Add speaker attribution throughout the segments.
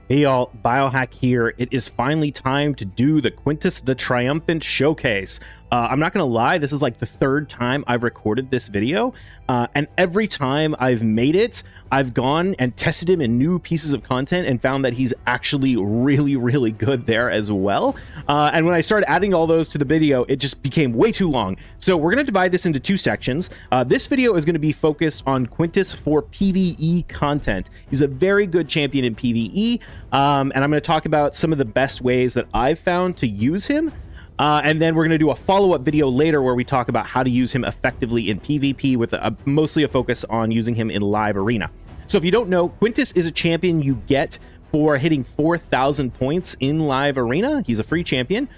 Speaker 1: Hey y'all, Biohack here. It is finally time to do the Quintus the Triumphant showcase. I'm not gonna lie, this is like the third time I've recorded this video, and every time I've made it, I've gone and tested him in new pieces of content and found that he's actually really good there as well. And when I started adding all those to the video, it just became way too long. So we're gonna divide this into two sections. This video is gonna be focused on Quintus for PvE content. He's a very good champion in PvE, and I'm gonna talk about some of the best ways that I've found to use him. And then we're going to do a follow-up video later where we talk about how to use him effectively in PvP with mostly a focus on using him in live arena. So if you don't know, Quintus is a champion you get for hitting 4,000 points in live arena. He's a free champion,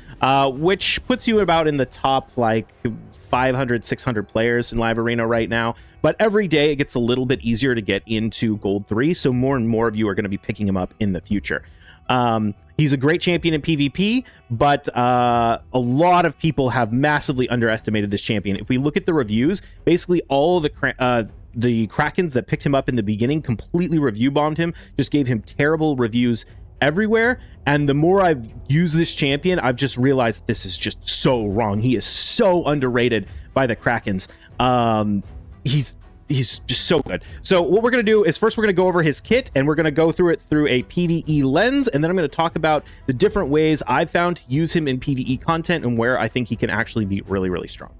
Speaker 1: which puts you about in the top like 500, 600 players in live arena right now. But every day it gets a little bit easier to get into Gold 3, so more and more of you are going to be picking him up in the future. He's a great champion in PvP, but a lot of people have massively underestimated this champion. If we look at the reviews, basically all the Krakens that picked him up in the beginning completely review bombed him, just gave him terrible reviews everywhere. And the more I've used this champion, I've just realized that this is just so wrong. He is so underrated by the Krakens. He's just so good. So what we're going to do is first we're going to go over his kit, and we're going to go through it through a PvE lens, and then I'm going to talk about the different ways I've found to use him in PvE content and where I think he can actually be really strong.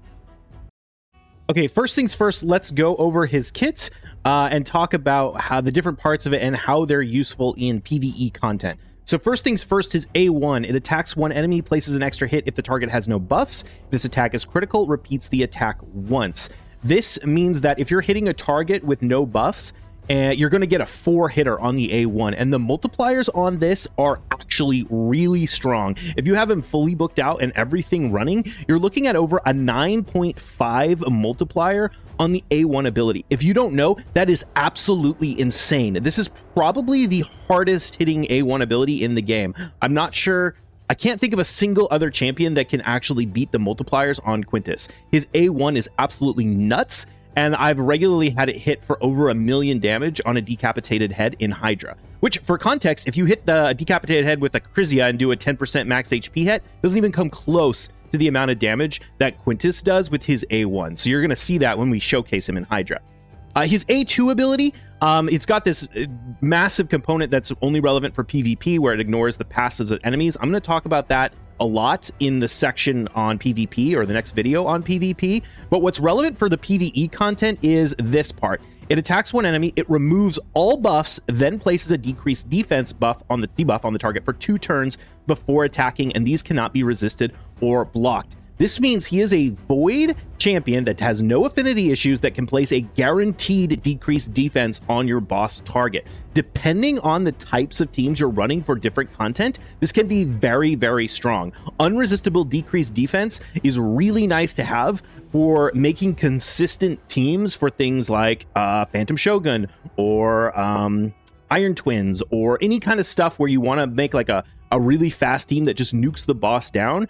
Speaker 1: Okay, first things first, let's go over his kit and talk about how the different parts of it and how they're useful in PvE content. So first things first, his A1, it attacks one enemy, places an extra hit if the target has no buffs. If this attack is critical, repeats the attack once. This means that if you're hitting a target with no buffs, you're going to get a 4-hitter on the A1, and the multipliers on this are actually really strong. If you have him fully booked out and everything running, you're looking at over a 9.5 multiplier on the A1 ability. If you don't know, that is absolutely insane. This is probably the hardest hitting A1 ability in the game. I'm not sure. I can't think of a single other champion that can actually beat the multipliers on Quintus. His A1 is absolutely nuts, and I've regularly had it hit for over 1 million damage on a decapitated head in Hydra. Which, for context, if you hit the decapitated head with a Krizia and do a 10% max HP hit, doesn't even come close to the amount of damage that Quintus does with his A1. So you're going to see that when we showcase him in Hydra. His A2 ability, it's got this massive component that's only relevant for PvP, where it ignores the passives of enemies. I'm going to talk about that a lot in the section on PvP, or the next video on PvP. But what's relevant for the PvE content is this part. It attacks one enemy, it removes all buffs, then places a decreased defense debuff on the target for 2 turns before attacking, and these cannot be resisted or blocked. This means he is a void champion that has no affinity issues that can place a guaranteed decreased defense on your boss target. Depending on the types of teams you're running for different content, this can be very strong. Unresistible decreased defense is really nice to have for making consistent teams for things like Phantom Shogun or Iron Twins, or any kind of stuff where you want to make like a really fast team that just nukes the boss down.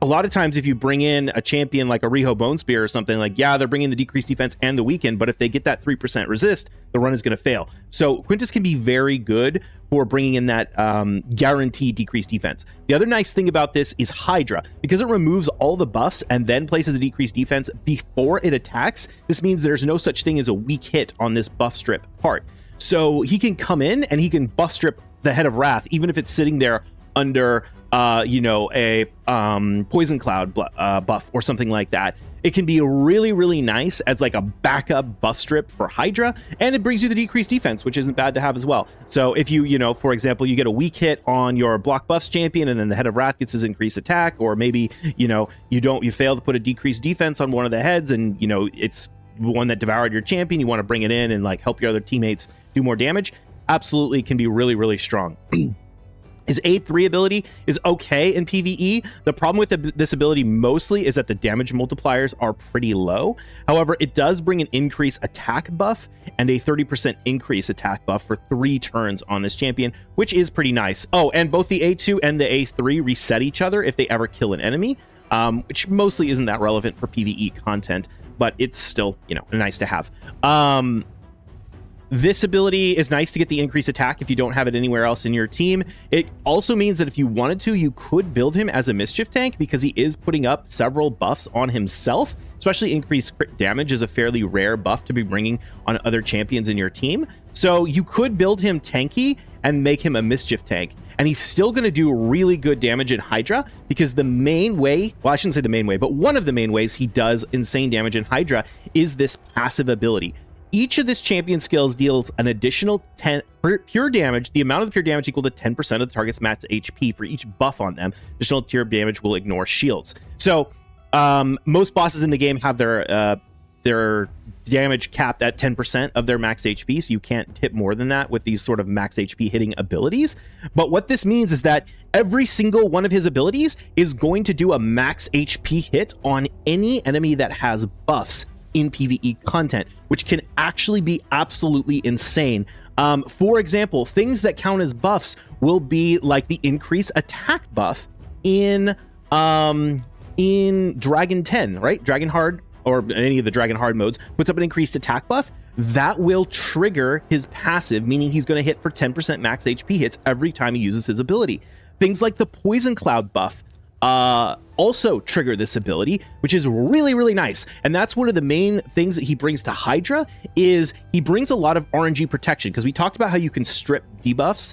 Speaker 1: A lot of times if you bring in a champion like a Riho Bone Spear or something, like, yeah, they're bringing the decreased defense and the weaken, but if they get that 3% resist, the run is going to fail. So Quintus can be very good for bringing in that guaranteed decreased defense. The other nice thing about this is Hydra. Because it removes all the buffs and then places a decreased defense before it attacks, this means there's no such thing as a weak hit on this buff strip part. So he can come in and he can buff strip the Head of Wrath, even if it's sitting there under you know, a poison cloud buff or something like that. It can be really nice as like a backup buff strip for Hydra, and it brings you the decreased defense, which isn't bad to have as well. So if you know, for example, you get a weak hit on your block buffs champion, and then the Head of Wrath gets his increased attack, or maybe, you know, you fail to put a decreased defense on one of the heads, and you know it's the one that devoured your champion, you want to bring it in and like help your other teammates do more damage, absolutely can be really strong. His A3 ability is okay in PvE. The problem with this ability mostly is that the damage multipliers are pretty low. However, it does bring an increased attack buff and a 30% increase attack buff for 3 turns on this champion, which is pretty nice. Oh, and both the A2 and the A3 reset each other if they ever kill an enemy, which mostly isn't that relevant for PvE content, but it's still, you know, nice to have. This ability is nice to get the increased attack if you don't have it anywhere else in your team. It also means that if you wanted to, you could build him as a mischief tank because he is putting up several buffs on himself. Especially increased crit damage is a fairly rare buff to be bringing on other champions in your team. So you could build him tanky and make him a mischief tank. And he's still going to do really good damage in Hydra because the main way, well, I shouldn't say the main way, but one of the main ways he does insane damage in Hydra is this passive ability. Each of this champion skills deals an additional 10 pure damage, the amount of the pure damage equal to 10% of the target's max HP for each buff on them. Additional pure damage will ignore shields. So most bosses in the game have their damage capped at 10% of their max HP, so you can't hit more than that with these sort of max HP hitting abilities. But what this means is that every single one of his abilities is going to do a max HP hit on any enemy that has buffs in PvE content, which can actually be absolutely insane. For example, things that count as buffs will be like the increased attack buff in Dragon 10, right? Dragon Hard, or any of the Dragon Hard modes, puts up an increased attack buff. That will trigger his passive, meaning he's going to hit for 10% max HP hits every time he uses his ability. Things like the Poison Cloud buff also trigger this ability, which is really, really nice. And that's one of the main things that he brings to Hydra, is he brings a lot of RNG protection, because we talked about how you can strip debuffs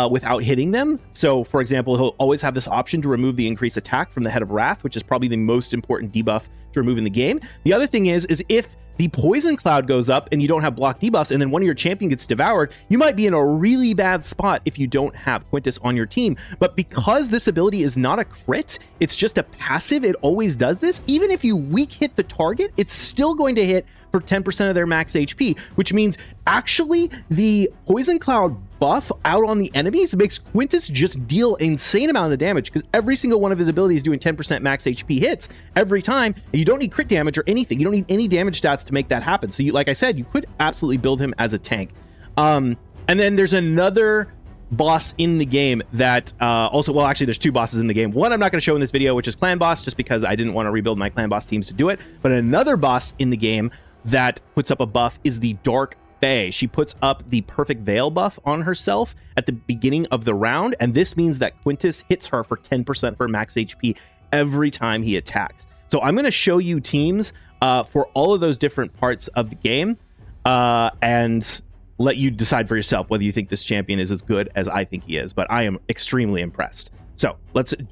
Speaker 1: without hitting them. So for example, he'll always have this option to remove the increased attack from the Head of Wrath, which is probably the most important debuff to remove in the game. The other thing is if the Poison Cloud goes up and you don't have block debuffs, and then one of your champion gets devoured, you might be in a really bad spot if you don't have Quintus on your team. But because this ability is not a crit, it's just a passive, it always does this. Even if you weak hit the target, it's still going to hit for 10% of their max HP, which means actually the Poison Cloud buff out on the enemies makes Quintus just deal insane amount of damage, because every single one of his abilities is doing 10% max HP hits every time, and you don't need crit damage or anything. You don't need any damage stats to make that happen. So you, like I said, you could absolutely build him as a tank. And then there's another boss in the game that also, well, actually there's two bosses in the game. One I'm not going to show in this video, which is Clan Boss, just because I didn't want to rebuild my Clan Boss teams to do it. But another boss in the game that puts up a buff is the Dark Fae. She puts up the Perfect Veil buff on herself at the beginning of the round, and this means that Quintus hits her for 10% for max HP every time he attacks. So I'm going to show you teams for all of those different parts of the game, and let you decide for yourself whether you think this champion is as good as I think he is. But I am extremely impressed. So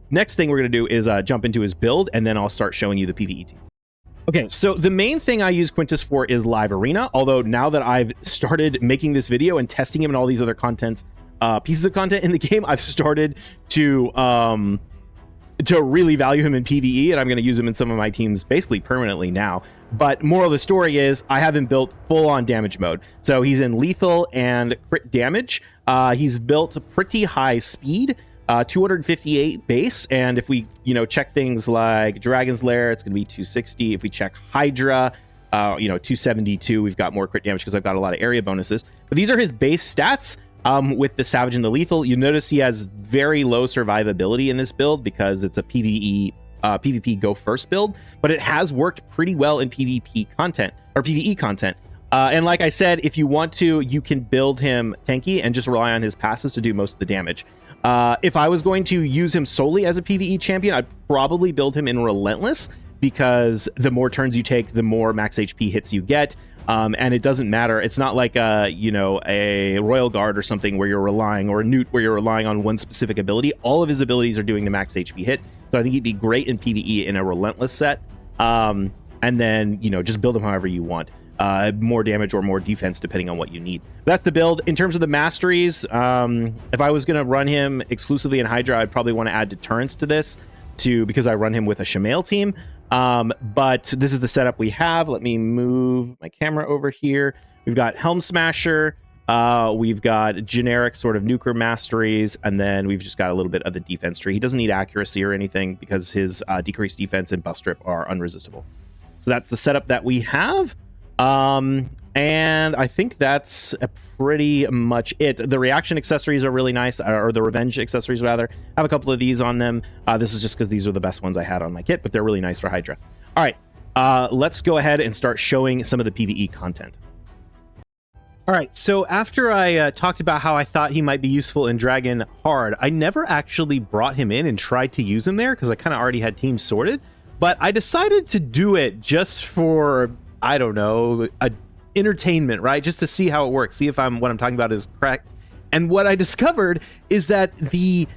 Speaker 1: next thing we're going to do is jump into his build, and then I'll start showing you the PvE teams. Okay, so the main thing I use Quintus for is Live Arena, although now that I've started making this video and testing him and all these other pieces of content in the game, I've started to really value him in PvE, and I'm going to use him in some of my teams basically permanently now. But moral of the story is I have him built full-on damage mode. So he's in lethal and crit damage. He's built pretty high speed, 258 base, and if we check things like Dragon's Lair, it's going to be 260. If we check Hydra, 272. We've got more crit damage because I've got a lot of area bonuses. But these are his base stats. With the Savage and the Lethal, you notice he has very low survivability in this build because it's a PvP go first build, but it has worked pretty well in PvP content or PvE content. And like I said, if you want to, you can build him tanky and just rely on his passes to do most of the damage. If I was going to use him solely as a PvE champion, I'd probably build him in Relentless, because the more turns you take, the more max HP hits you get. And it doesn't matter. It's not like a Royal Guard or something where you're relying, or a Newt where you're relying on one specific ability. All of his abilities are doing the max HP hit. So I think he'd be great in PvE in a Relentless set. And then, just build him however you want. More damage or more defense depending on what you need. That's the build. In terms of the masteries, if I was going to run him exclusively in Hydra, I'd probably want to add deterrence to this because I run him with a Shamail team. But this is the setup we have. Let me move my camera over here. We've got Helm Smasher, we've got generic sort of nuker masteries, and then we've just got a little bit of the defense tree. He doesn't need accuracy or anything because his decreased defense and buff strip are unresistible. So that's the setup that we have. And I think that's pretty much it. The reaction accessories are really nice, or the revenge accessories rather. I have a couple of these on them. This is just because these are the best ones I had on my kit, but they're really nice for Hydra. All right, let's go ahead and start showing some of the PvE content. All right, so after I talked about how I thought he might be useful in Dragon hard, I never actually brought him in and tried to use him there because I kind of already had teams sorted. But I decided to do it just for, I don't know, entertainment, right? Just to see how it works, see if what I'm talking about is correct. And what I discovered is that the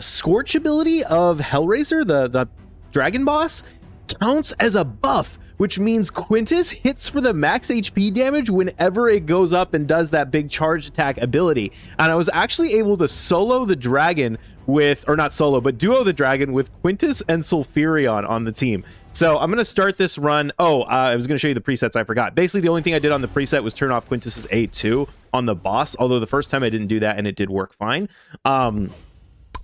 Speaker 1: Scorch ability of Hellraiser, the dragon boss, counts as a buff, which means Quintus hits for the max HP damage whenever it goes up and does that big charge attack ability. And I was actually able to solo the dragon with, or not solo, but duo the dragon with Quintus and Sulfurion on the team. So I'm going to start this run. Oh, I was going to show you the presets. I forgot. Basically, the only thing I did on the preset was turn off Quintus's A2 on the boss, although the first time I didn't do that and it did work fine.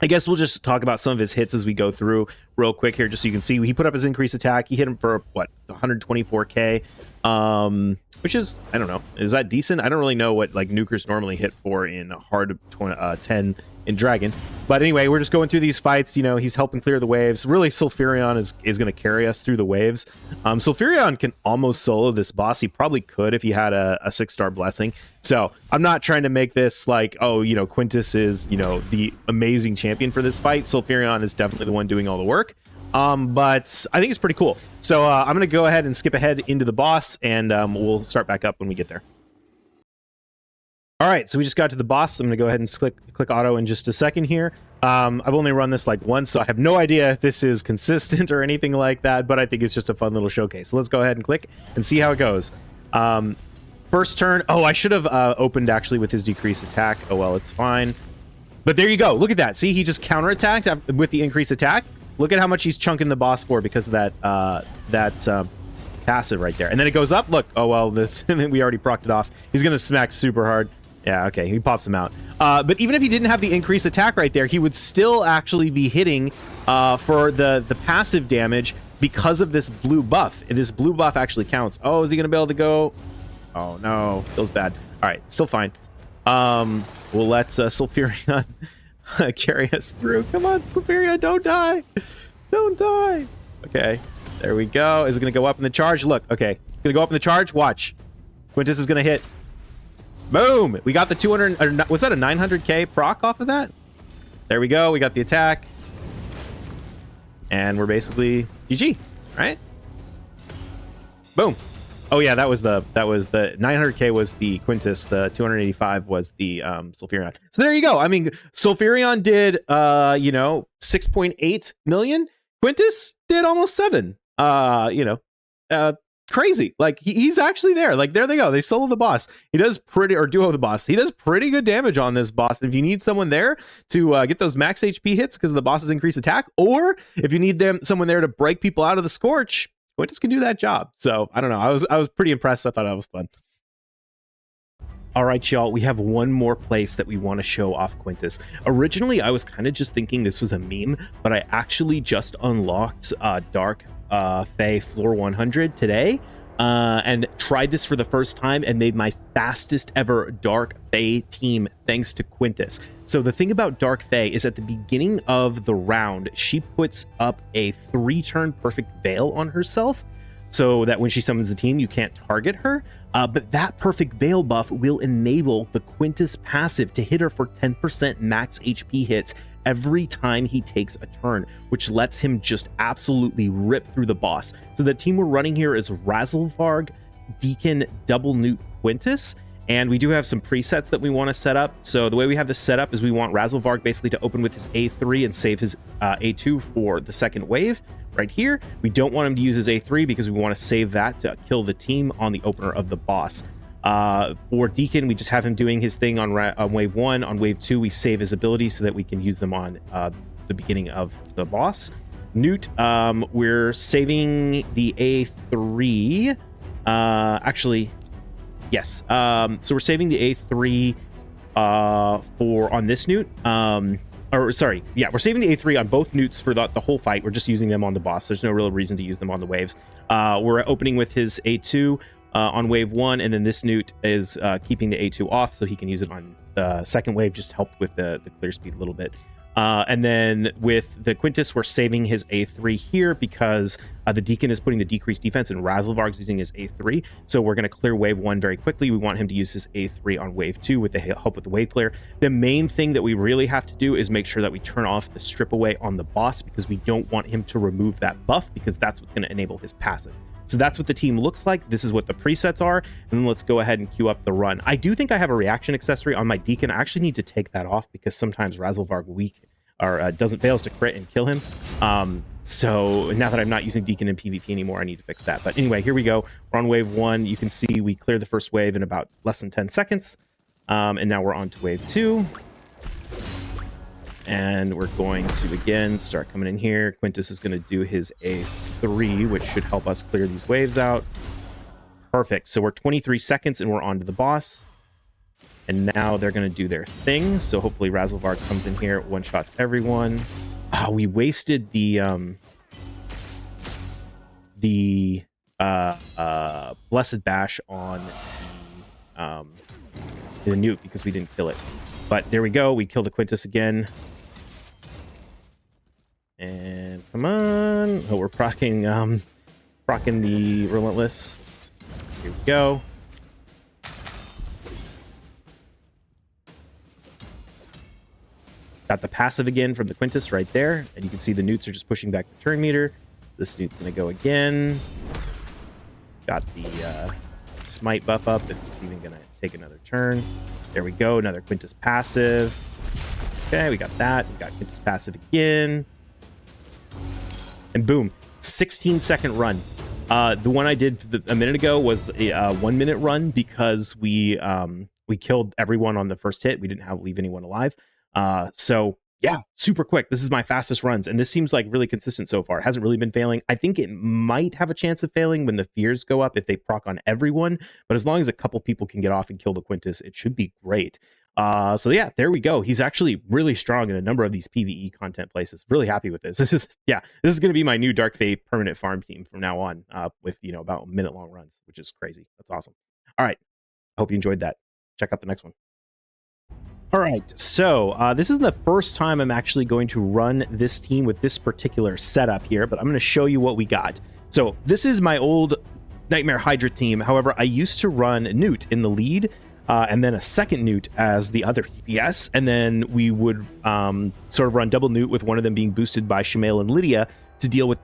Speaker 1: I guess we'll just talk about some of his hits as we go through real quick here, just so you can see. He put up his increased attack. He hit him for, what, 124k, which is, I don't know, is that decent? I don't really know what like nukers normally hit for in hard 10 in Dragon. But anyway, we're just going through these fights. You know, he's helping clear the waves. Really, Sulfurion is going to carry us through the waves. Sulfurion can almost solo this boss. He probably could if he had a 6-star blessing. So I'm not trying to make this like, oh, you know, Quintus is, you know, the amazing champion for this fight. Sulfurion is definitely the one doing all the work. But I think it's pretty cool. So I'm going to go ahead and skip ahead into the boss, and we'll start back up when we get there. All right, so we just got to the boss. I'm going to go ahead and click auto in just a second here. I've only run this like once, so I have no idea if this is consistent or anything like that, but I think it's just a fun little showcase. So let's go ahead and click and see how it goes. First turn. Oh, I should have opened actually with his decreased attack. Oh, well, it's fine. But there you go. Look at that. See, he just counterattacked with the increased attack. Look at how much he's chunking the boss for because of that passive right there. And then it goes up. Look. Oh, well, this we already procced it off. He's going to smack super hard. Yeah, okay, he pops him out. But even if he didn't have the increased attack right there, he would still actually be hitting for the passive damage because of this blue buff. And this blue buff actually counts. Oh, is he going to be able to go? Oh, no. Feels bad. All right, still fine. We'll let Sulfurion carry us through. Come on, Sulfurion, don't die. Don't die. Okay, there we go. Is it going to go up in the charge? Look, okay. It's going to go up in the charge. Watch. Quintus is going to hit. Boom! We got the 200, or was that a 900k proc off of that? There we go. We got the attack. And we're basically GG, right? Boom. Oh yeah, that was the 900k was the Quintus, the 285 was the Sulfurion. So there you go. I mean, Sulfurion did you know, 6.8 million. Quintus did almost 7. Crazy. Like he's actually there. Like there they go. They solo the boss. He does pretty, or duo the boss. He does pretty good damage on this boss. If you need someone there to get those max HP hits because of the boss's increased attack, or if you need someone there to break people out of the Scorch, Quintus can do that job. So I don't know. I was pretty impressed. I thought that was fun. All right, y'all, we have one more place that we want to show off Quintus. Originally, I was kind of just thinking this was a meme, but I actually just unlocked Dark Fae Floor 100 today and tried this for the first time and made my fastest ever Dark Fae team thanks to Quintus. So the thing about Dark Fae is at the beginning of the round, she puts up a 3-turn perfect veil on herself, so that when she summons the team, you can't target her. But that perfect veil buff will enable the Quintus passive to hit her for 10% max HP hits every time he takes a turn, which lets him just absolutely rip through the boss. So the team we're running here is Razelvarg, Deacon, Double Newt, Quintus. And we do have some presets that we want to set up. So the way we have this set up is we want Razelvarg basically to open with his A3 and save his A2 for the second wave right here. We don't want him to use his A3 because we want to save that to kill the team on the opener of the boss. For Deacon, we just have him doing his thing on wave 1. On wave 2, we save his abilities so that we can use them on the beginning of the boss. Newt, we're saving the A3. Actually, yes. So we're saving the A3 on this Newt. Or sorry, yeah, we're saving the A3 on both Newts for the whole fight. We're just using them on the boss. There's no real reason to use them on the waves. We're opening with his A2 on wave 1, and then this Newt is keeping the A2 off so he can use it on the second wave, just help with the clear speed a little bit. And then with the Quintus, we're saving his A3 here because the Deacon is putting the decreased defense and Razzlevarg's using his A3. So we're going to clear wave 1 very quickly. We want him to use his A3 on wave 2 with the help with the wave clear. The main thing that we really have to do is make sure that we turn off the strip away on the boss, because we don't want him to remove that buff, because that's what's going to enable his passive. So that's what the team looks like. This is what the presets are. And then let's go ahead and queue up the run. I do think I have a reaction accessory on my Deacon. I actually need to take that off because sometimes Razzlevarg fails to crit and kill him. So now that I'm not using Deacon in PvP anymore, I need to fix that. But anyway, here we go. We're on wave 1. You can see we cleared the first wave in about less than 10 seconds. And now we're on to wave 2. And we're going to, again, start coming in here. Quintus is going to do his A3, which should help us clear these waves out. Perfect. So we're 23 seconds and we're on to the boss. And now they're going to do their thing. So hopefully Razzlevarg comes in here, one-shots everyone. We wasted the Blessed Bash on the Newt because we didn't kill it. But there we go. We killed the Quintus again. And come on. Oh, we're procking the Relentless. Here we go. Got the passive again from the Quintus right there. And you can see the Newts are just pushing back the turn meter. This Newt's going to go again. Got the smite buff up if it's even going to take another turn. There we go. Another Quintus passive. Okay, we got that. We got Quintus passive again. And boom, 16-second run. The one I did a minute ago was a 1-minute run because we killed everyone on the first hit. We didn't leave anyone alive. So yeah, super quick. This is my fastest runs, and this seems like really consistent so far. It hasn't really been failing. I think it might have a chance of failing when the fears go up if they proc on everyone, but as long as a couple people can get off and kill the Quintus, it should be great. So yeah, there we go. He's actually really strong in a number of these PvE content places. Really happy with this. This is going to be my new Dark Fate permanent farm team from now on, with, about minute-long runs, which is crazy. That's awesome. All right. I hope you enjoyed that. Check out the next one. All right, so this is the first time I'm actually going to run this team with this particular setup here, but I'm going to show you what we got. So this is my old Nightmare Hydra team. However, I used to run Newt in the lead, and then a second Newt as the other DPS, and then we would sort of run double Newt with one of them being boosted by Shemael and Lydia to deal with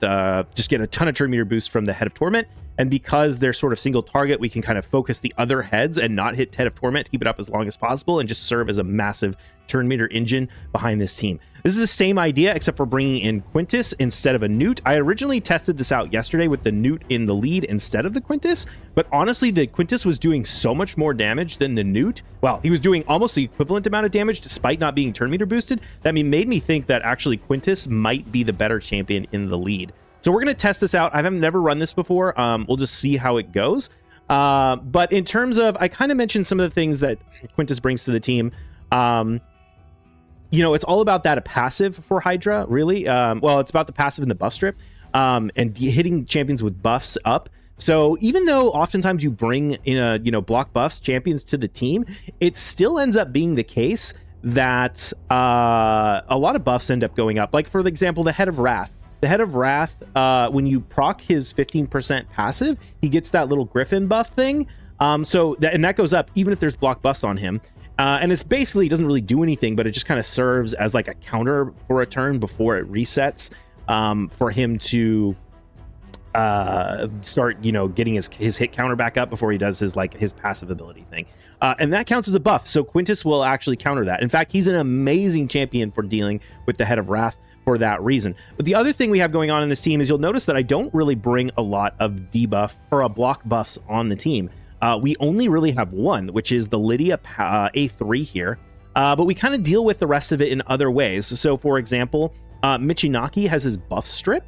Speaker 1: just get a ton of turn meter boost from the Head of Torment. And because they're sort of single target, we can kind of focus the other heads and not hit Head of Torment to keep it up as long as possible and just serve as a massive turn meter engine behind this team. This is the same idea, except we're bringing in Quintus instead of a Newt. I originally tested this out yesterday with the Newt in the lead instead of the Quintus, but honestly, the Quintus was doing so much more damage than the Newt. Well, he was doing almost the equivalent amount of damage despite not being turn meter boosted. That made me think that actually Quintus might be the better champion in the lead. So we're going to test this out. I've never run this before. We'll just see how it goes. But in terms of, I kind of mentioned some of the things that Quintus brings to the team. It's all about that passive for Hydra, really. Well, it's about the passive and the buff strip, and hitting champions with buffs up. So even though oftentimes you bring in block buffs champions to the team, it still ends up being the case that a lot of buffs end up going up. Like, for example, the Head of Wrath. The Head of Wrath, when you proc his 15% passive, he gets that little Griffin buff thing. And that goes up even if there's block buffs on him. And it's basically, it doesn't really do anything, but it just kind of serves as like a counter for a turn before it resets, for him to start, getting his hit counter back up before he does his passive ability thing. And that counts as a buff. So Quintus will actually counter that. In fact, he's an amazing champion for dealing with the Head of Wrath for that reason. But the other thing we have going on in this team is you'll notice that I don't really bring a lot of debuff or block buffs on the team. We only really have one, which is the Lydia A3 here. But we kind of deal with the rest of it in other ways. So for example, Michinaki has his buff strip,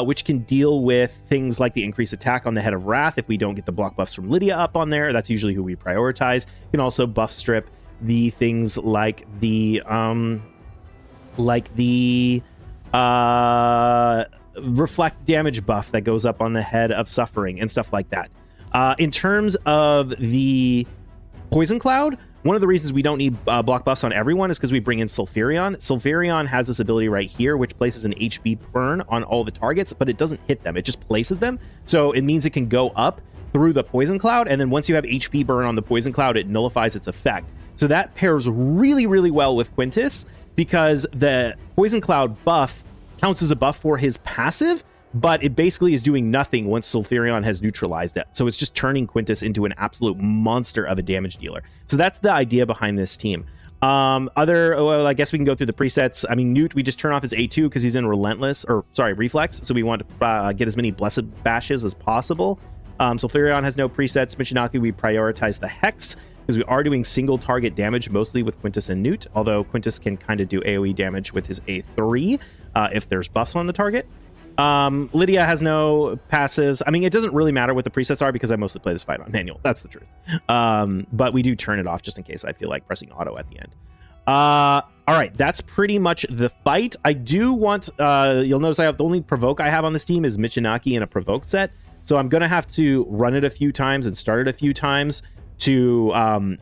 Speaker 1: which can deal with things like the increased attack on the Head of Wrath. If we don't get the block buffs from Lydia up on there, that's usually who we prioritize. You can also buff strip the things like the reflect damage buff that goes up on the Head of Suffering and stuff like that. In terms of the Poison Cloud, One of the reasons we don't need block buffs on everyone is because we bring in Sulfurion. Sulfurion has this ability right here, which places an HP burn on all the targets, but it doesn't hit them. It just places them. So it means it can go up through the poison cloud, and then once you have HP burn on the poison cloud, it nullifies its effect. So that pairs really, really well with Quintus, because the poison cloud buff counts as a buff for his passive, but it basically is doing nothing once Sulfurion has neutralized it. So it's just turning Quintus into an absolute monster of a damage dealer. So that's the idea behind this team. Well, I guess we can go through the presets. I mean, Newt, we just turn off his A2 because he's in Reflex. So we want to get as many Blessed Bashes as possible. Sulfurion has no presets. Michinaki, we prioritize the Hex because we are doing single target damage mostly with Quintus and Newt, although Quintus can kind of do AoE damage with his A3 if there's buffs on the target. Lydia has no passives. I mean, it doesn't really matter what the presets are because I mostly play this fight on manual. That's the truth. But we do turn it off just in case I feel like pressing auto at the end. All right, that's pretty much the fight. I do want, you'll notice I have the only provoke I have on this team is Michinaki in a provoke set. So I'm going to have to run it a few times and start it a few times to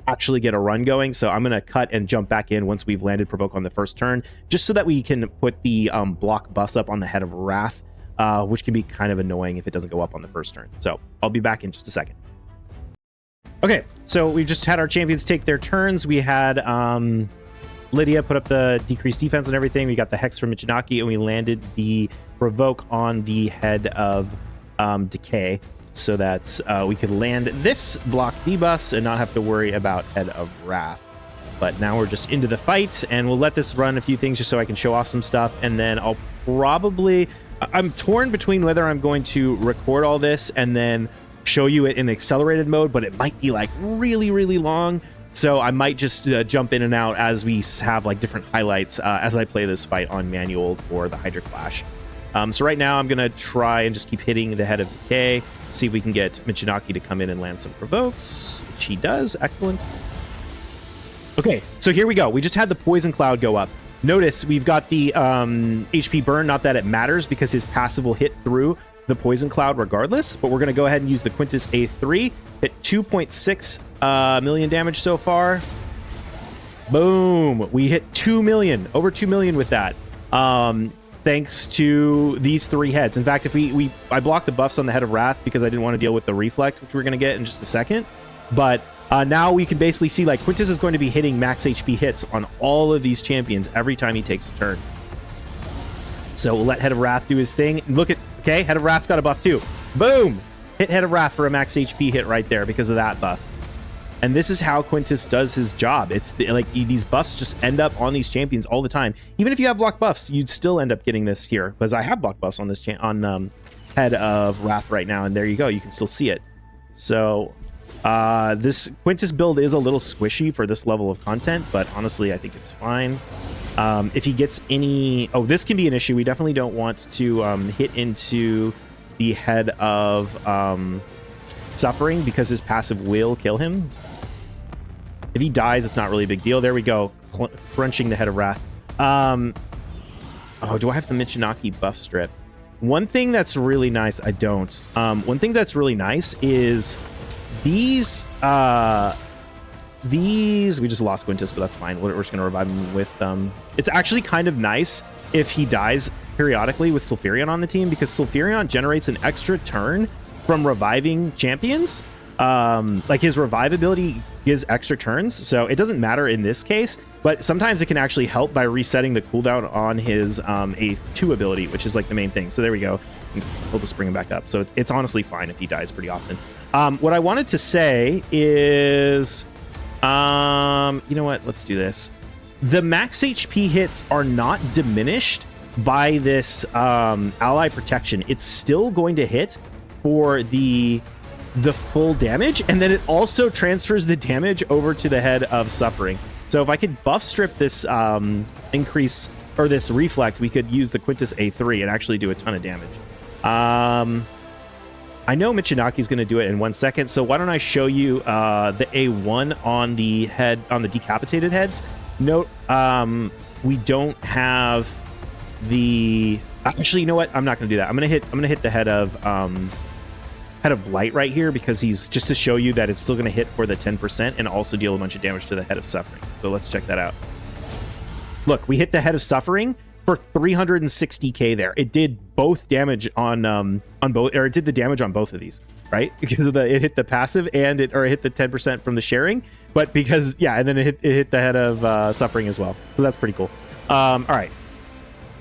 Speaker 1: actually get a run going. So I'm going to cut and jump back in once we've landed provoke on the first turn, just so that we can put the block buffs up on the Head of Wrath, which can be kind of annoying if it doesn't go up on the first turn. So I'll be back in just a second. Okay, so we just had our champions take their turns. We had Lydia put up the decreased defense and everything. We got the Hex from Michinaki, and we landed the provoke on the Head of Decay, so that we could land this block debuffs and not have to worry about Head of Wrath. But now we're just into the fight, and we'll let this run a few things just so I can show off some stuff, and then I'll probably... I'm torn between whether I'm going to record all this and then show you it in accelerated mode, but it might be like really, really long, so I might just jump in and out as we have like different highlights as I play this fight on manual for the Hydra Clash. So right now I'm going to try and just keep hitting the Head of Decay, see if we can get Michinaki to come in and land some provokes, which he does. Excellent. Okay, so here we go. We just had the Poison Cloud go up. Notice we've got the HP burn, not that it matters because his passive will hit through the Poison Cloud regardless, but we're going to go ahead and use the Quintus A3, hit 2.6 million damage so far. Boom! We hit 2 million, over 2 million with that. Thanks to these 3 heads. In fact, if I blocked the buffs on the Head of Wrath because I didn't want to deal with the Reflect, which we're going to get in just a second. But now we can basically see like Quintus is going to be hitting max HP hits on all of these champions every time he takes a turn. So we'll let Head of Wrath do his thing. Look at, okay, Head of Wrath's got a buff too. Boom! Hit Head of Wrath for a max HP hit right there because of that buff. And this is how Quintus does his job. It's like these buffs just end up on these champions all the time. Even if you have block buffs, you'd still end up getting this here, because I have block buffs on this Head of Wrath right now, and there you go. You can still see it. So this Quintus build is a little squishy for this level of content, but honestly, I think it's fine. If he gets any... Oh, this can be an issue. We definitely don't want to hit into the Head of Suffering because his passive will kill him. If he dies, it's not really a big deal. There we go. Crunching the Head of Wrath. Oh, do I have the Michinaki buff strip? One thing that's really nice... I don't. One thing that's really nice is these... We just lost Quintus, but that's fine. We're just going to revive him with... It's actually kind of nice if he dies periodically with Sulfurion on the team, because Sulfurion generates an extra turn from reviving champions. Like his revive ability gives extra turns, so it doesn't matter in this case, but sometimes it can actually help by resetting the cooldown on his A2 ability, which is like the main thing. So there we go. We'll just bring him back up. So it's honestly fine if he dies pretty often. What I wanted to say is, you know what? Let's do this. The max HP hits are not diminished by this ally protection. It's still going to hit for the full damage, and then it also transfers the damage over to the Head of Suffering. So if I could buff strip this increase or this reflect, we could use the Quintus A3 and actually do a ton of damage. I know Michinaki's going to do it in 1 second, so why don't I show you the A1 on the head, on the decapitated heads. Note, we don't have the... Actually, you know what? I'm not going to do that. I'm going to hit the Head of Head of Blight right here because he's just to show you that it's still going to hit for the 10% and also deal a bunch of damage to the Head of Suffering. So let's check that out. Look, we hit the Head of Suffering for 360k there. It did both damage on both, or it did the damage on both of these, right? Because of it hit the passive and it hit the 10% from the sharing, but because and then it hit the Head of Suffering as well. So that's pretty cool. All right,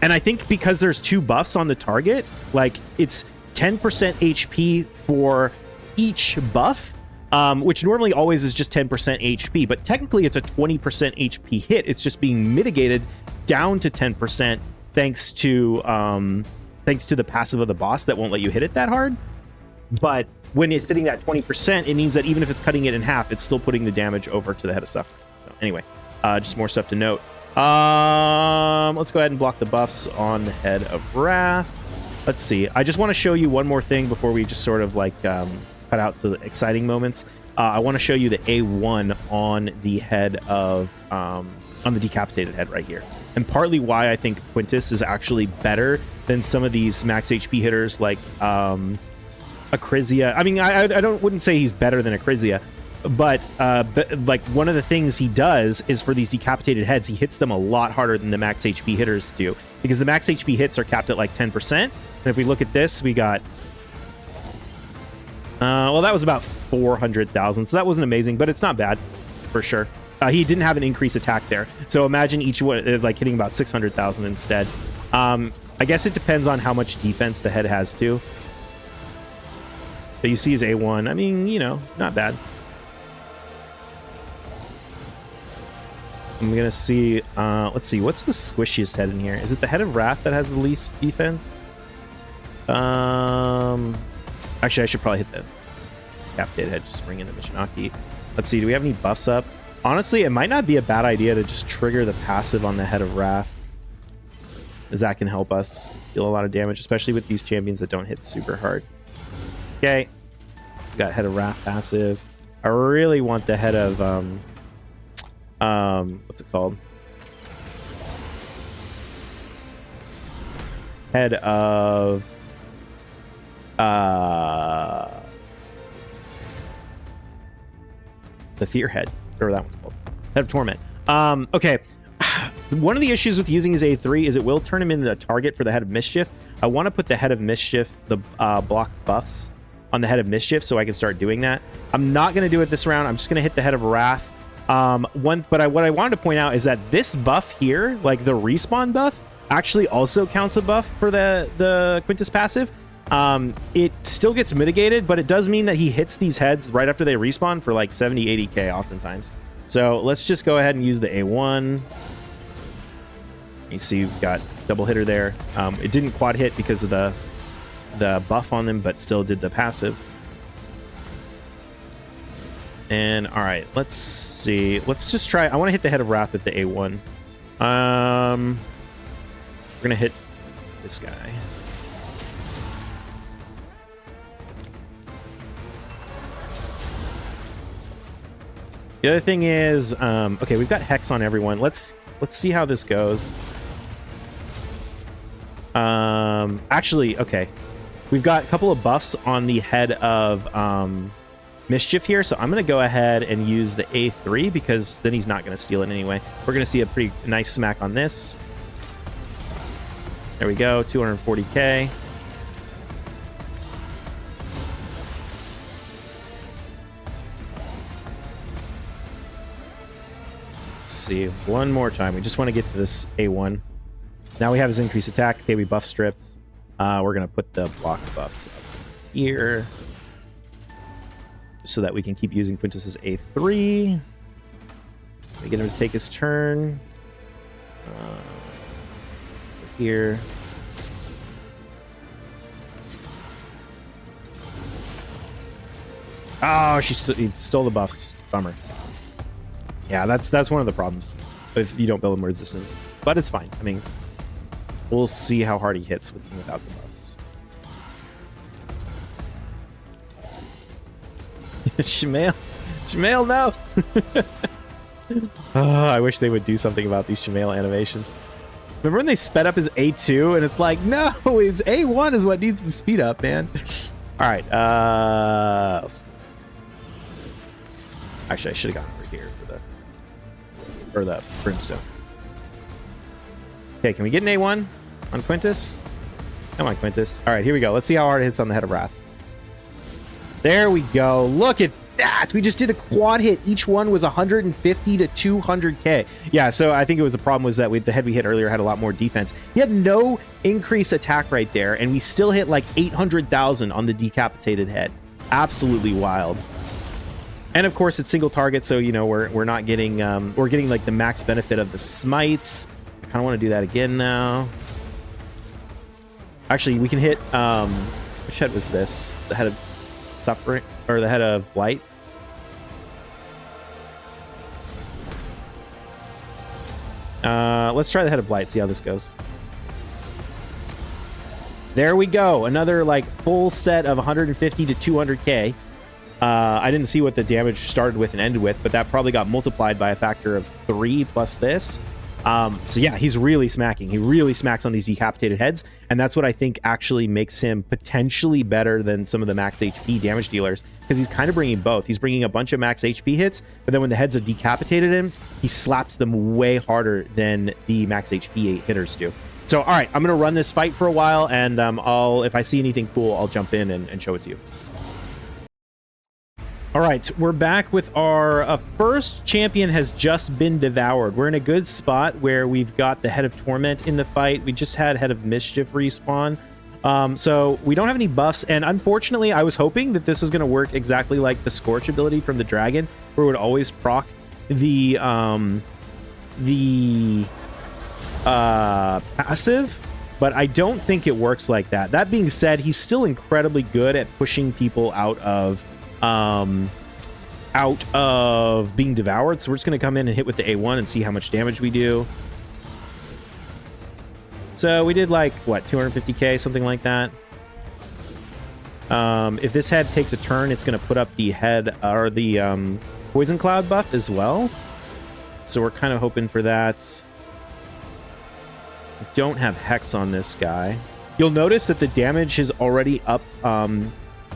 Speaker 1: and I think because there's 2 buffs on the target, like it's 10% HP for each buff, which normally always is just 10% HP, but technically it's a 20% HP hit. It's just being mitigated down to 10% thanks to the passive of the boss that won't let you hit it that hard. But when it's hitting that 20%, it means that even if it's cutting it in half, it's still putting the damage over to the Head of Suffering. So anyway, just more stuff to note. Let's go ahead and block the buffs on the Head of Wrath. Let's see. I just want to show you one more thing before we just sort of like cut out the exciting moments. I want to show you the A1 on the head of on the decapitated head right here, and partly why I think Quintus is actually better than some of these max HP hitters like Acrisia. I mean, I wouldn't say he's better than Acrisia, but like one of the things he does is for these decapitated heads, he hits them a lot harder than the max HP hitters do, because the max HP hits are capped at like 10%. And if we look at this, we got, well, that was about 400,000. So that wasn't amazing, but it's not bad for sure. He didn't have an increased attack there. So imagine each one like hitting about 600,000 instead. I guess it depends on how much defense the head has too. But you see his A1. I mean, you know, not bad. I'm going to see, let's see, what's the squishiest head in here? Is it the Head of Wrath that has the least defense? Actually, I should probably hit the Capitated Head, just bring in the Mishinaki. Let's see, do we have any buffs up? Honestly, it might not be a bad idea to just trigger the passive on the Head of Wrath, as that can help us deal a lot of damage, especially with these champions that don't hit super hard. Okay, we got Head of Wrath passive. I really want the head of, what's it called? Head of the Fear Head, or that one's called Head of Torment. Okay, one of the issues with using his A3 is it will turn him into a target for the Head of Mischief. I want to put the Head of Mischief, the block buffs on the Head of Mischief, so I can start doing that. I'm not going to do it this round. I'm just going to hit the Head of Wrath. What I wanted to point out is that this buff here, like the respawn buff, actually also counts a buff for the Quintus passive. It still gets mitigated, but it does mean that he hits these heads right after they respawn for like 70, 80k oftentimes. So let's just go ahead and use the A1. You see we've got double hitter there. It didn't quad hit because of the buff on them, but still did the passive. And all right, let's see. Let's just try. I want to hit the Head of Wrath with the A1. We're gonna hit this guy. The other thing is, okay, we've got Hex on everyone. Let's see how this goes. Actually, okay, we've got a couple of buffs on the Head of Mischief here, so I'm going to go ahead and use the A3 because then he's not going to steal it anyway. We're going to see a pretty nice smack on this. There we go, 240k. Let's see, one more time. We just want to get to this A1. Now we have his increased attack. Okay, we buff stripped. We're going to put the block buffs up here, so that we can keep using Quintus's A3. We get him to take his turn. Here. Oh, he stole the buffs. Bummer. Yeah, that's one of the problems if you don't build him resistance. But it's fine. I mean, we'll see how hard he hits with and without the buffs. Shmael, no! Oh, I wish they would do something about these Shmael animations. Remember when they sped up his A2 and it's like, no, his A1 is what needs the speed up, man. All right. Actually, I should have gone over here for the brimstone. Okay, can we get an A1 on Quintus? Come on, Quintus. All right, here we go. Let's see how hard it hits on the Head of Wrath. There we go. Look at that. We just did a quad hit. Each one was 150 to 200k. Yeah, so I think it was the problem was that the head we hit earlier had a lot more defense. He had no increase attack right there, and we still hit like 800,000 on the decapitated head. Absolutely wild. And of course, it's single target, so you know we're not getting we're getting like the max benefit of the smites. I kind of want to do that again now. Actually, we can hit which head was this? The head of suffering or the head of blight? Let's try the head of blight, see how this goes. There we go. Another like full set of 150 to 200k. I didn't see what the damage started with and ended with, but that probably got multiplied by a factor of 3 plus this. So yeah, he's really smacking. He really smacks on these decapitated heads, and that's what I think actually makes him potentially better than some of the max HP damage dealers, because he's kind of bringing both. He's bringing a bunch of max HP hits, but then when the heads have decapitated him, he slaps them way harder than the max HP hitters do. So, all right, I'm going to run this fight for a while, and if I see anything cool, I'll jump in and show it to you. All right, we're back with our first champion has just been devoured. We're in a good spot where we've got the Head of Torment in the fight. We just had Head of Mischief respawn. So we don't have any buffs, and unfortunately, I was hoping that this was going to work exactly like the Scorch ability from the Dragon, where it would always proc the passive, but I don't think it works like that. That being said, he's still incredibly good at pushing people out of being devoured. So we're just going to come in and hit with the A1 and see how much damage we do. So we did like what, 250k, something like that. If this head takes a turn, it's going to put up the head or the poison cloud buff as well, so we're kind of hoping for that. Don't have hex on this guy. You'll notice that the damage is already up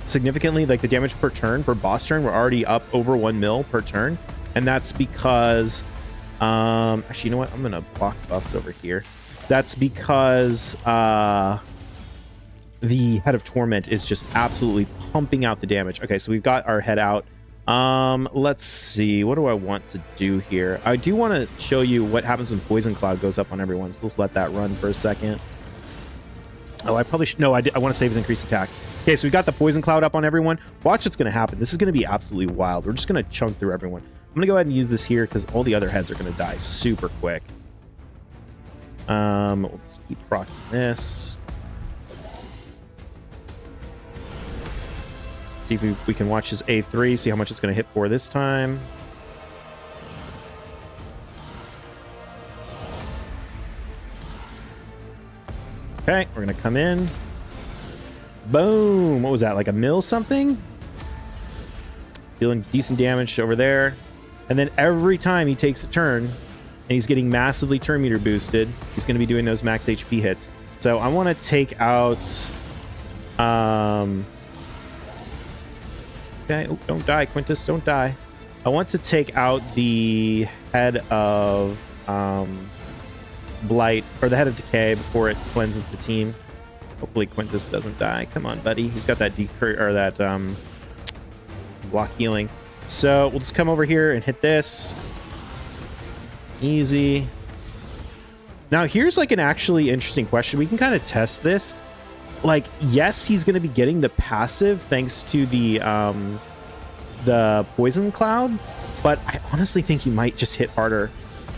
Speaker 1: significantly. Like the damage per turn, per boss turn, we're already up over 1 mil per turn, and that's because actually, you know what, I'm gonna block buffs over here. That's because the Head of Torment is just absolutely pumping out the damage. Okay, so we've got our head out. Let's see, what do I want to do here? I do want to show you what happens when Poison Cloud goes up on everyone, so let's let that run for a second. Oh, I probably should. No, I want to save his increased attack. Okay, so we got the Poison Cloud up on everyone. Watch what's going to happen. This is going to be absolutely wild. We're just going to chunk through everyone. I'm going to go ahead and use this here because all the other heads are going to die super quick. We'll just keep proccing this. See if we can watch his A3, see how much it's going to hit for this time. Okay, we're going to come in. Boom! What was that, like a mil something? Dealing decent damage over there. And then every time he takes a turn, and he's getting massively turn meter boosted, he's going to be doing those max HP hits. So I want to take out... Okay, oh, don't die, Quintus, don't die. I want to take out the Head of Blight, or the Head of Decay before it cleanses the team. Hopefully Quintus doesn't die. Come on, buddy. He's got that block healing. So we'll just come over here and hit this. Easy. Now here's like an actually interesting question. We can kind of test this. Like, yes, he's going to be getting the passive thanks to the Poison Cloud, but I honestly think he might just hit harder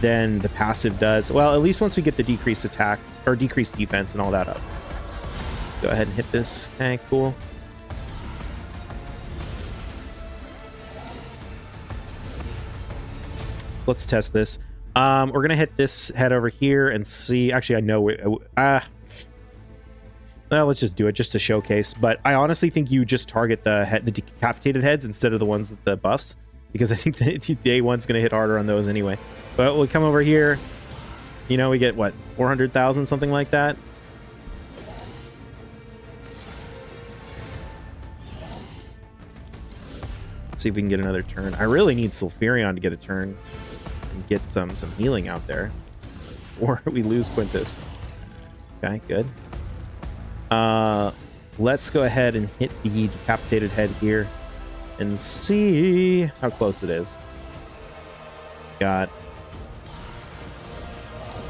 Speaker 1: than the passive does. Well, at least once we get the decreased attack or decreased defense and all that up. Let's go ahead and hit this. Okay, cool. So let's test this. We're going to hit this head over here and see. Actually, I know well, let's just do it just to showcase. But I honestly think you just target the decapitated heads instead of the ones with the buffs, because I think the A1's going to hit harder on those anyway. But we'll come over here. You know, we get what, 400,000, something like that. see if we can get another turn. I really need Sulfurion to get a turn and get some healing out there, or we lose Quintus. Okay, good. Let's go ahead and hit the decapitated head here and see how close it is. Got...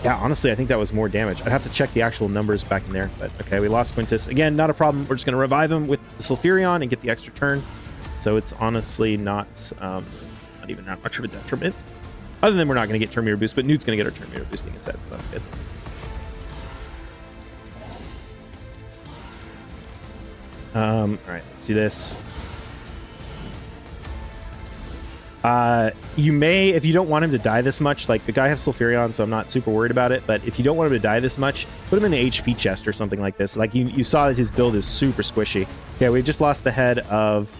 Speaker 1: Yeah, honestly, I think that was more damage. I'd have to check the actual numbers back in there, but okay, we lost Quintus. Again, not a problem. We're just going to revive him with the Sulfurion and get the extra turn. So it's honestly not even that much of a detriment. Other than we're not going to get turn meter boost, but Newt's going to get our turn meter boosting instead, so that's good. All right, let's do this. You may, if you don't want him to die this much, like the guy has Sulfurion, so I'm not super worried about it, but if you don't want him to die this much, put him in an HP chest or something like this. Like you saw that his build is super squishy. Okay, we just lost the head of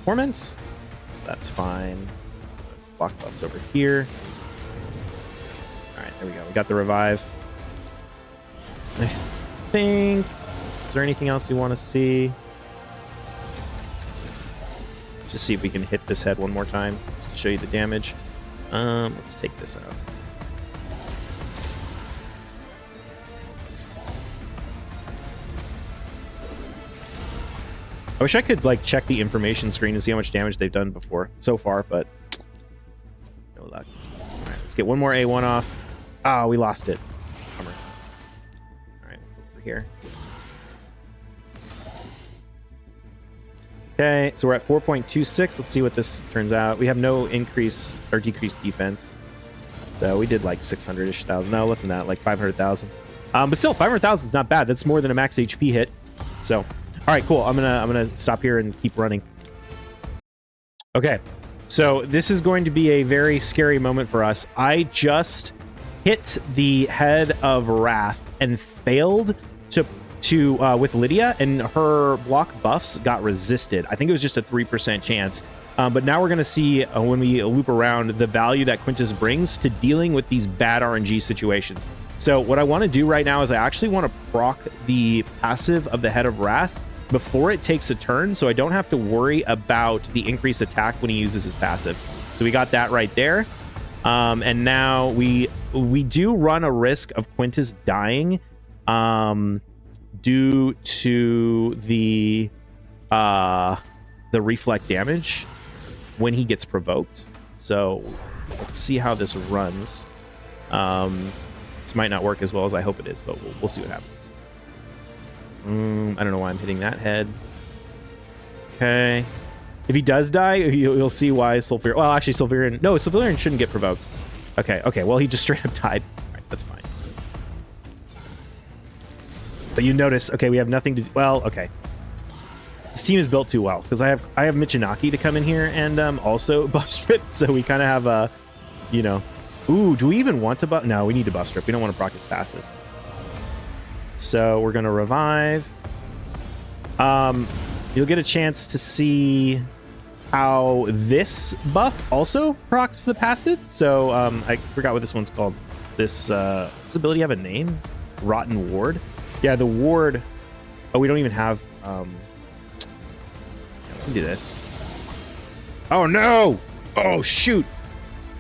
Speaker 1: Torments. That's fine. Block buffs over here. All right, there we go. We got the revive. I think, is there anything else you want to see? Just see if we can hit this head one more time just to show you the damage. Let's take this out. I wish I could like check the information screen and see how much damage they've done before so far, but no luck. All right, let's get one more A1 off. Ah, we lost it. Bummer. All right, over here. Okay, so we're at 4.26. Let's see what this turns out. We have no increase or decreased defense. So we did like 600-ish thousand. No, less than that, like 500,000. But still, 500,000 is not bad. That's more than a max HP hit. So, all right, cool. I'm gonna stop here and keep running. Okay, so this is going to be a very scary moment for us. I just hit the head of Wrath and failed to with Lydia, and her block buffs got resisted. I think it was just a 3% chance. But now we're going to see when we loop around the value that Quintus brings to dealing with these bad RNG situations. So what I want to do right now is I actually want to proc the passive of the Head of Wrath before it takes a turn, so I don't have to worry about the increased attack when he uses his passive. So we got that right there. And now we do run a risk of Quintus dying due to the reflect damage when he gets provoked. So let's see how this runs. This might not work as well as I hope it is, but we'll see what happens. I don't know why I'm hitting that head. Okay. If he does die, you'll see why Sulfurion... Well, actually, Sulfurion... No, Sulfurion shouldn't get provoked. Okay, well, he just straight up died. All right, that's fine. But you notice, okay, we have nothing to... Well, okay. This team is built too well, because I have Michinaki to come in here and also buff strip, so we kind of have a, you know... Ooh, do we even want to buff... No, we need to buff strip. We don't want to proc his passive. So we're going to revive. You'll get a chance to see how this buff also procs the passive. So I forgot what this one's called. This ability have a name? Rotten Ward? Yeah, the ward... Oh, we don't even have... Yeah, we can do this. Oh, no! Oh, shoot!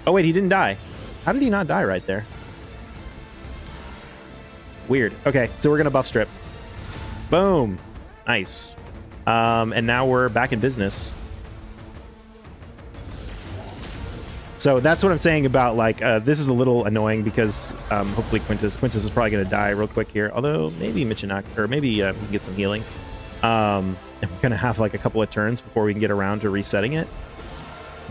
Speaker 1: Oh, wait, he didn't die. How did he not die right there? Weird. Okay, so we're going to buff strip. Boom. Nice. And now we're back in business. So that's what I'm saying about, like, this is a little annoying because hopefully Quintus is probably going to die real quick here. Although maybe Michinaki, or maybe we can get some healing. And we're going to have like a couple of turns before we can get around to resetting it.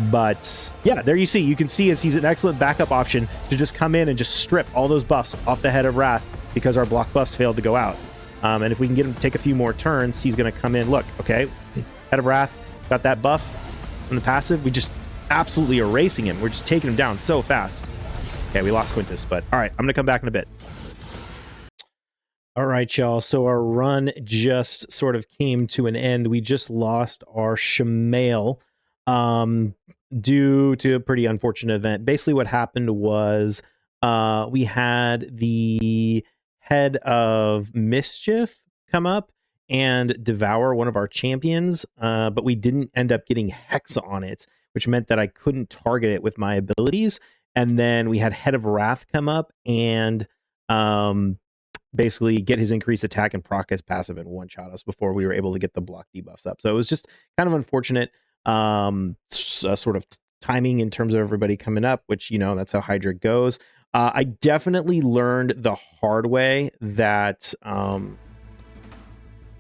Speaker 1: But yeah, there you see. You can see as he's an excellent backup option to just come in and just strip all those buffs off the Head of Wrath because our block buffs failed to go out. And if we can get him to take a few more turns, he's going to come in. Look, okay, Head of Wrath got that buff on the passive. We just absolutely erasing him. We're just taking him down so fast. Okay, we lost Quintus, but all right, I'm going to come back in a bit. All right, y'all. So our run just sort of came to an end. We just lost our Shamail due to a pretty unfortunate event. Basically what happened was we had the Head of Mischief come up and devour one of our champions, but we didn't end up getting Hex on it, which meant that I couldn't target it with my abilities. And then we had Head of Wrath come up and basically get his increased attack and proc his passive and one-shot us before we were able to get the block debuffs up. So it was just kind of unfortunate sort of timing in terms of everybody coming up, which, that's how Hydra goes. I definitely learned the hard way that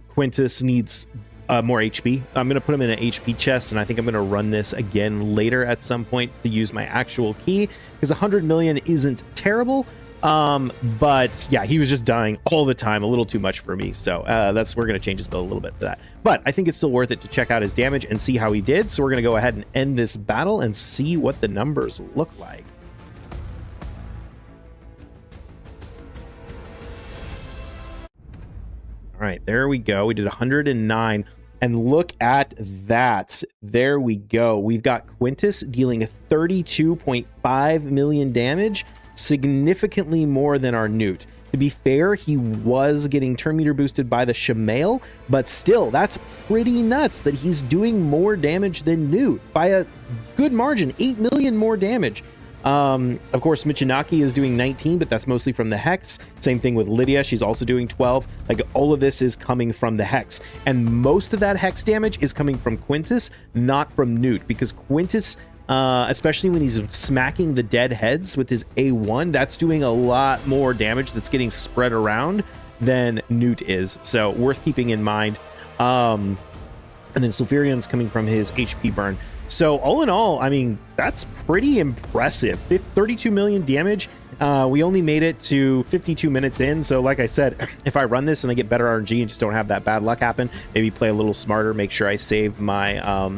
Speaker 1: Quintus needs more HP. I'm going to put him in an HP chest, and I think I'm going to run this again later at some point to use my actual key, because 100 million isn't terrible. But yeah, he was just dying all the time, a little too much for me. So we're going to change his build a little bit for that. But I think it's still worth it to check out his damage and see how he did. So we're going to go ahead and end this battle and see what the numbers look like. All right, there we go. We did 109. And look at that. There we go. We've got Quintus dealing 32.5 million damage, significantly more than our Newt. To be fair, he was getting turn meter boosted by the Shamail, but still, that's pretty nuts that he's doing more damage than Newt by a good margin, 8 million more damage. Of course, Michinaki is doing 19, but that's mostly from the Hex. Same thing with Lydia. She's also doing 12. Like, all of this is coming from the Hex. And most of that Hex damage is coming from Quintus, not from Newt, because Quintus, especially when he's smacking the dead heads with his A1, that's doing a lot more damage that's getting spread around than Newt is. So worth keeping in mind. And then Sulfurion's coming from his HP burn. So all in all, I mean, that's pretty impressive. 32 million damage. We only made it to 52 minutes in. So like I said, if I run this and I get better RNG and just don't have that bad luck happen, maybe play a little smarter, make sure I save my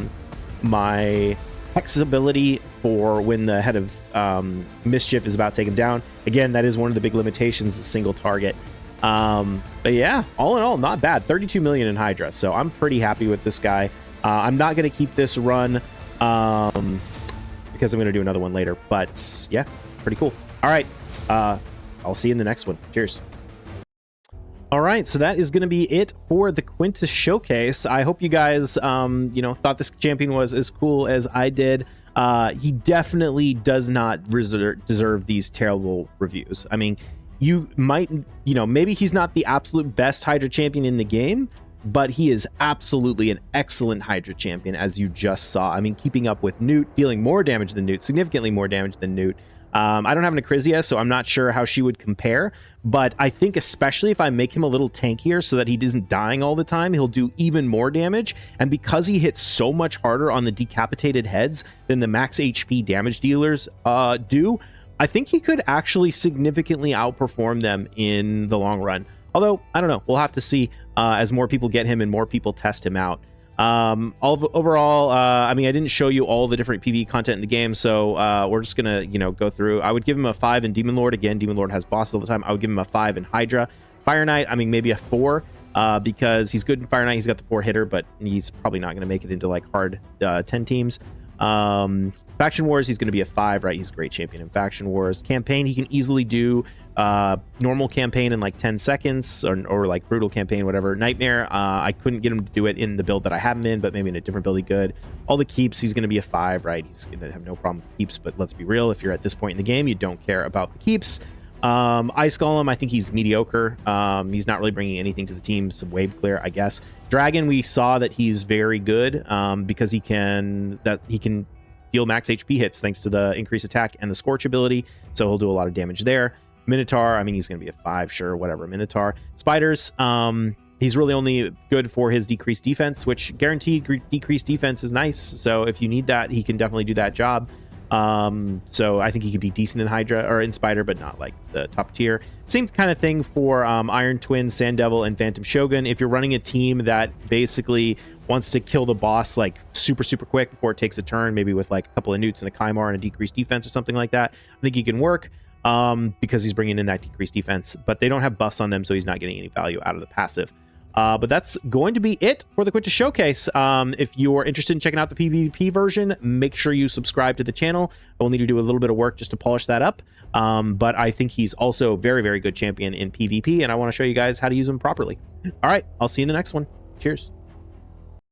Speaker 1: my Hex ability for when the Head of Mischief is about taken down. Again, that is one of the big limitations, the single target. But yeah, all in all, not bad. 32 million in Hydra. So I'm pretty happy with this guy. I'm not going to keep this run because I'm going to do another one later. But yeah, pretty cool. All right. I'll see you in the next one. Cheers. All right, so that is going to be it for the Quintus showcase. I hope you guys, thought this champion was as cool as I did. He definitely does not deserve these terrible reviews. I mean, you might, maybe he's not the absolute best Hydra champion in the game, but he is absolutely an excellent Hydra champion, as you just saw. I mean, keeping up with Newt, dealing more damage than Newt, significantly more damage than Newt. I don't have an Acrizia, so I'm not sure how she would compare, but I think especially if I make him a little tankier so that he isn't dying all the time, he'll do even more damage. And because he hits so much harder on the decapitated heads than the max HP damage dealers do, I think he could actually significantly outperform them in the long run. Although, I don't know, we'll have to see as more people get him and more people test him out. Overall, I mean, I didn't show you all the different PvE content in the game, so we're just gonna, go through. I would give him a 5 in Demon Lord. Again, Demon Lord has bosses all the time. I would give him a 5 in Hydra. Fire Knight, I mean, maybe a 4, because he's good in Fire Knight. He's got the 4 hitter, but he's probably not gonna make it into like hard 10 teams. Faction Wars, he's gonna be a 5, right? He's a great champion in Faction Wars. Campaign, he can easily do normal campaign in like 10 seconds or like brutal campaign, whatever. Nightmare, I couldn't get him to do it in the build that I have him in, but maybe in a different build he could. All the keeps, he's going to be a 5, right? He's going to have no problem with keeps, but let's be real, if you're at this point in the game, you don't care about the keeps. Ice Golem, I think he's mediocre. He's not really bringing anything to the team. Some wave clear, I guess. Dragon, we saw that he's very good because he can deal max HP hits thanks to the increased attack and the Scorch ability, so he'll do a lot of damage there. Minotaur, I mean, he's going to be a 5, sure, whatever. Minotaur. Spiders, he's really only good for his decreased defense, which guaranteed decreased defense is nice. So if you need that, he can definitely do that job. So I think he could be decent in Hydra or in Spider, but not like the top tier. Same kind of thing for Iron Twin, Sand Devil, and Phantom Shogun. If you're running a team that basically wants to kill the boss like super quick before it takes a turn, maybe with like a couple of Newts and a Kymar and a decreased defense or something like that, I think he can work. Because he's bringing in that decreased defense, but they don't have buffs on them, so he's not getting any value out of the passive. But that's going to be it for the Quintus Showcase. If you're interested in checking out the PvP version, make sure you subscribe to the channel. I will need to do a little bit of work just to polish that up. But I think he's also a very, very good champion in PvP, and I want to show you guys how to use him properly. All right, I'll see you in the next one. Cheers.